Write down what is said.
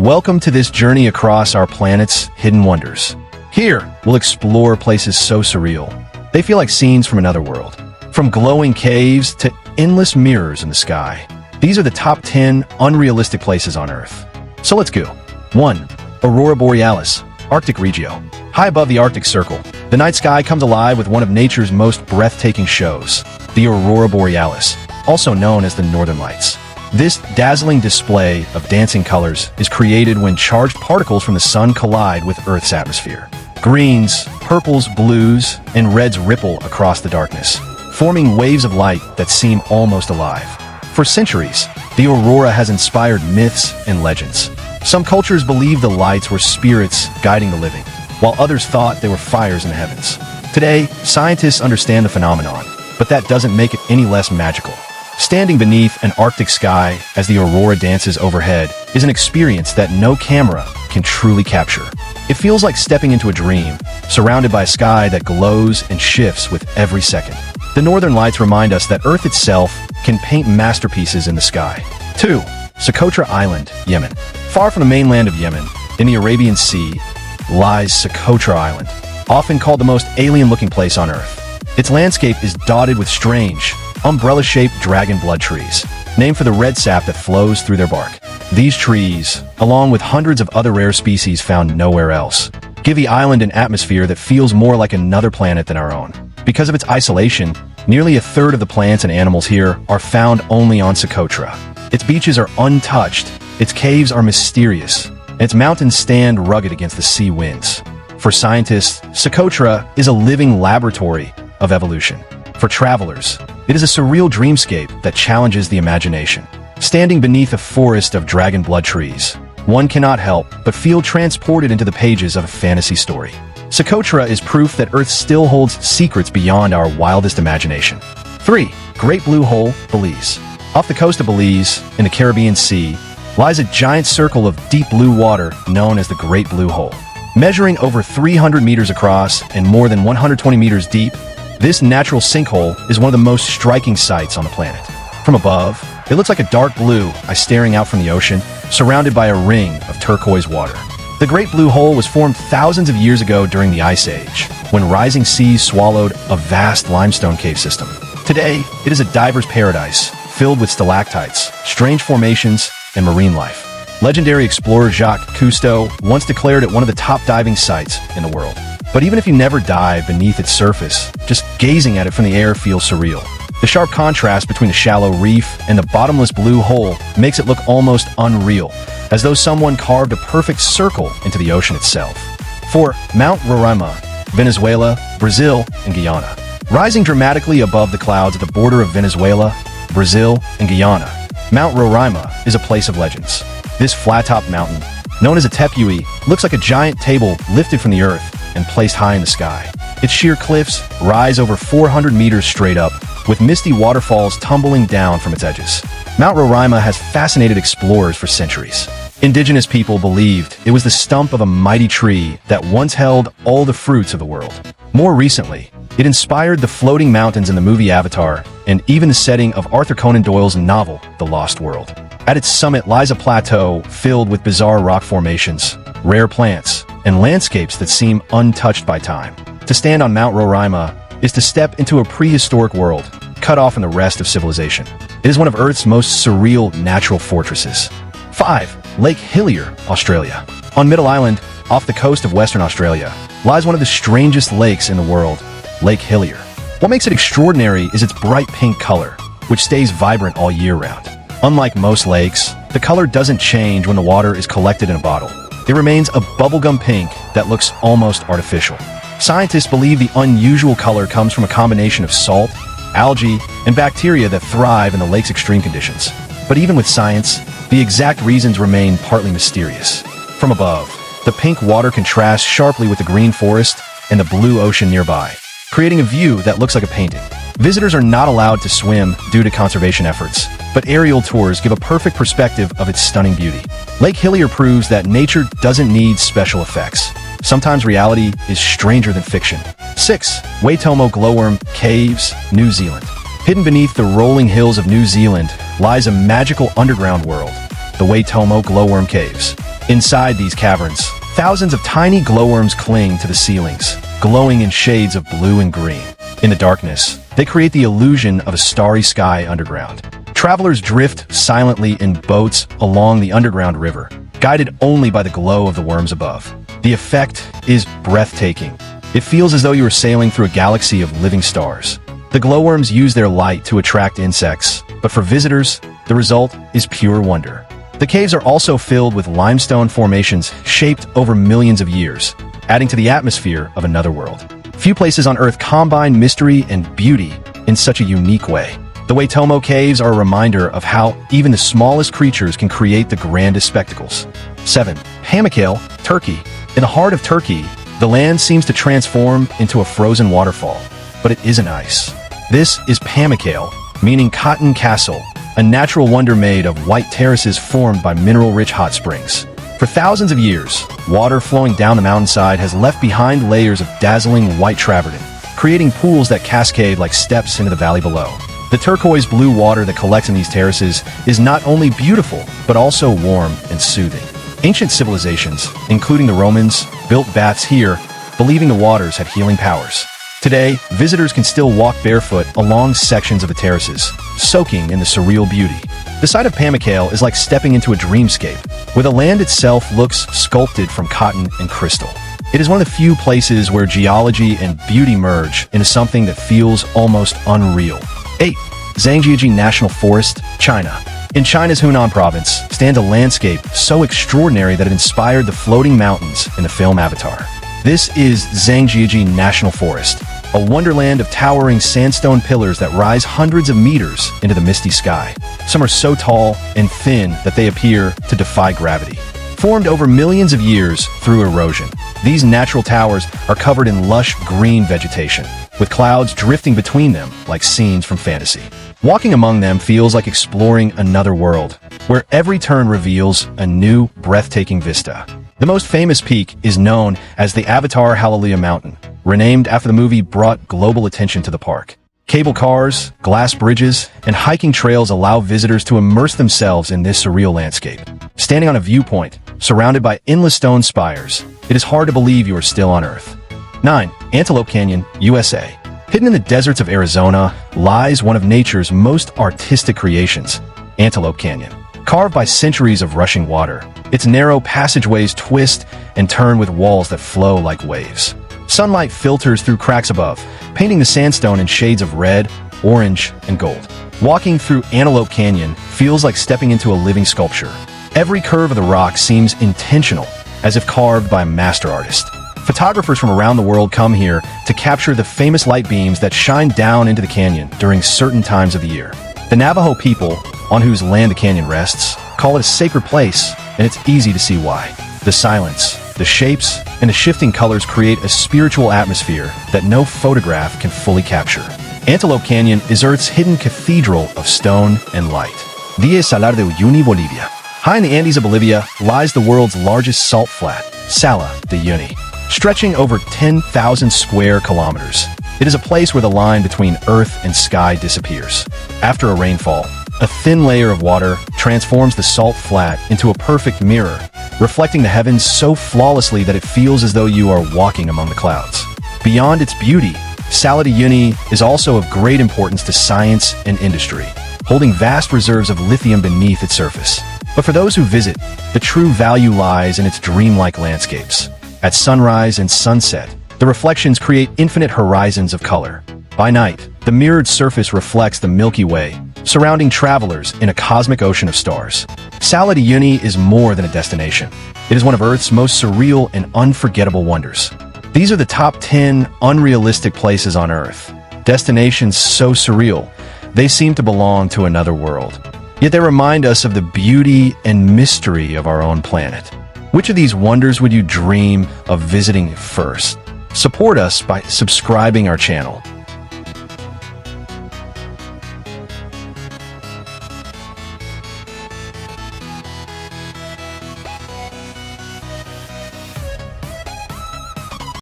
Welcome to this journey across our planet's hidden wonders. Here, we'll explore places so surreal. They feel like scenes from another world. From glowing caves to endless mirrors in the sky. These are the top 10 unrealistic places on Earth. So let's go. 1. Aurora Borealis, Arctic Regio. High above the Arctic Circle, the night sky comes alive with one of nature's most breathtaking shows, the Aurora Borealis, also known as the Northern Lights. This dazzling display of dancing colors is created when charged particles from the sun collide with Earth's atmosphere. Greens, purples, blues, and reds ripple across the darkness, forming waves of light that seem almost alive. For centuries, the aurora has inspired myths and legends. Some cultures believe the lights were spirits guiding the living, while others thought they were fires in the heavens. Today, scientists understand the phenomenon, but that doesn't make it any less magical. Standing beneath an Arctic sky as the aurora dances overhead is an experience that no camera can truly capture. It feels like stepping into a dream, surrounded by a sky that glows and shifts with every second. The Northern Lights remind us that Earth itself can paint masterpieces in the sky. 2. Socotra Island, Yemen. Far from the mainland of Yemen, in the Arabian Sea, lies Socotra Island, often called the most alien-looking place on Earth. Its landscape is dotted with strange, umbrella-shaped dragon blood trees, named for the red sap that flows through their bark. These trees, along with hundreds of other rare species found nowhere else, give the island an atmosphere that feels more like another planet than our own. Because of its isolation, nearly a third of the plants and animals here are found only on Socotra. Its beaches are untouched, its caves are mysterious, and its mountains stand rugged against the sea winds. For scientists, Socotra is a living laboratory of evolution. For travelers, it is a surreal dreamscape that challenges the imagination. Standing beneath a forest of dragon blood trees, one cannot help but feel transported into the pages of a fantasy story. Socotra is proof that Earth still holds secrets beyond our wildest imagination. 3. Great Blue Hole, Belize. Off the coast of Belize, in the Caribbean Sea, lies a giant circle of deep blue water known as the Great Blue Hole. Measuring over 300 meters across and more than 120 meters deep, this natural sinkhole is one of the most striking sights on the planet. From above, it looks like a dark blue eye staring out from the ocean, surrounded by a ring of turquoise water. The Great Blue Hole was formed thousands of years ago during the Ice Age, when rising seas swallowed a vast limestone cave system. Today, it is a diver's paradise, filled with stalactites, strange formations, and marine life. Legendary explorer Jacques Cousteau once declared it one of the top diving sites in the world. But even if you never dive beneath its surface, just gazing at it from the air feels surreal. The sharp contrast between the shallow reef and the bottomless blue hole makes it look almost unreal, as though someone carved a perfect circle into the ocean itself. 4. Mount Roraima, Venezuela, Brazil, and Guyana. Rising dramatically above the clouds at the border of Venezuela, Brazil, and Guyana, Mount Roraima is a place of legends. This flat-topped mountain, known as a tepuy, looks like a giant table lifted from the earth and placed high in the sky. Its sheer cliffs rise over 400 meters straight up, with misty waterfalls tumbling down from its edges. Mount Roraima has fascinated explorers for centuries. Indigenous people believed it was the stump of a mighty tree that once held all the fruits of the world. More recently, it inspired the floating mountains in the movie Avatar and even the setting of Arthur Conan Doyle's novel, The Lost World. At its summit lies a plateau filled with bizarre rock formations, rare plants, and landscapes that seem untouched by time. To stand on Mount Roraima is to step into a prehistoric world, cut off from the rest of civilization. It is one of Earth's most surreal natural fortresses. 5. Lake Hillier, Australia. On Middle Island, off the coast of Western Australia, lies one of the strangest lakes in the world, Lake Hillier. What makes it extraordinary is its bright pink color, which stays vibrant all year round. Unlike most lakes, the color doesn't change when the water is collected in a bottle. It remains a bubblegum pink that looks almost artificial. Scientists believe the unusual color comes from a combination of salt, algae, and bacteria that thrive in the lake's extreme conditions. But even with science, the exact reasons remain partly mysterious. From above, the pink water contrasts sharply with the green forest and the blue ocean nearby, creating a view that looks like a painting. Visitors are not allowed to swim due to conservation efforts, but aerial tours give a perfect perspective of its stunning beauty. Lake Hillier proves that nature doesn't need special effects. Sometimes reality is stranger than fiction. 6. Waitomo Glowworm Caves, New Zealand. Hidden beneath the rolling hills of New Zealand lies a magical underground world, the Waitomo Glowworm Caves. Inside these caverns, thousands of tiny glowworms cling to the ceilings, glowing in shades of blue and green. In the darkness, they create the illusion of a starry sky underground. Travelers drift silently in boats along the underground river, guided only by the glow of the worms above. The effect is breathtaking. It feels as though you are sailing through a galaxy of living stars. The glowworms use their light to attract insects, but for visitors, the result is pure wonder. The caves are also filled with limestone formations shaped over millions of years, adding to the atmosphere of another world. Few places on Earth combine mystery and beauty in such a unique way. The Waitomo caves are a reminder of how even the smallest creatures can create the grandest spectacles. 7. Pamukkale, Turkey. In the heart of Turkey, the land seems to transform into a frozen waterfall, but it isn't ice. This is Pamukkale, meaning cotton castle, a natural wonder made of white terraces formed by mineral-rich hot springs. For thousands of years, water flowing down the mountainside has left behind layers of dazzling white travertine, creating pools that cascade like steps into the valley below. The turquoise blue water that collects in these terraces is not only beautiful, but also warm and soothing. Ancient civilizations, including the Romans, built baths here, believing the waters had healing powers. Today, visitors can still walk barefoot along sections of the terraces, soaking in the surreal beauty. The sight of Pamukkale is like stepping into a dreamscape, where the land itself looks sculpted from cotton and crystal. It is one of the few places where geology and beauty merge into something that feels almost unreal. 8. Zhangye National Forest, China. In China's Hunan province stands a landscape so extraordinary that it inspired the floating mountains in the film Avatar. This is Zhangye National Forest, a wonderland of towering sandstone pillars that rise hundreds of meters into the misty sky. Some are so tall and thin that they appear to defy gravity. Formed over millions of years through erosion, these natural towers are covered in lush green vegetation, with clouds drifting between them like scenes from fantasy. Walking among them feels like exploring another world, where every turn reveals a new, breathtaking vista. The most famous peak is known as the Avatar Hallelujah Mountain, renamed after the movie brought global attention to the park. Cable cars, glass bridges, and hiking trails allow visitors to immerse themselves in this surreal landscape. Standing on a viewpoint, surrounded by endless stone spires, it is hard to believe you are still on Earth. 9. Antelope Canyon, USA. Hidden in the deserts of Arizona lies one of nature's most artistic creations, Antelope Canyon. Carved by centuries of rushing water, its narrow passageways twist and turn with walls that flow like waves. Sunlight filters through cracks above, painting the sandstone in shades of red, orange, and gold. Walking through Antelope Canyon feels like stepping into a living sculpture. Every curve of the rock seems intentional, as if carved by a master artist. Photographers from around the world come here to capture the famous light beams that shine down into the canyon during certain times of the year. The Navajo people, on whose land the canyon rests, call it a sacred place, and it's easy to see why. The silence, the shapes, and the shifting colors create a spiritual atmosphere that no photograph can fully capture. Antelope Canyon is Earth's hidden cathedral of stone and light. Salar de Uyuni, Bolivia. High in the Andes of Bolivia lies the world's largest salt flat, Salar de Uyuni, stretching over 10,000 square kilometers. It is a place where the line between earth and sky disappears. After a rainfall, a thin layer of water transforms the salt flat into a perfect mirror, reflecting the heavens so flawlessly that it feels as though you are walking among the clouds. Beyond its beauty, Salar de Uyuni is also of great importance to science and industry, holding vast reserves of lithium beneath its surface. But for those who visit, the true value lies in its dreamlike landscapes. At sunrise and sunset, the reflections create infinite horizons of color. By night, the mirrored surface reflects the Milky Way, surrounding travelers in a cosmic ocean of stars. Salar de Uyuni is more than a destination. It is one of Earth's most surreal and unforgettable wonders. These are the top 10 unrealistic places on Earth. Destinations so surreal, they seem to belong to another world. Yet they remind us of the beauty and mystery of our own planet. Which of these wonders would you dream of visiting first? Support us by subscribing our channel.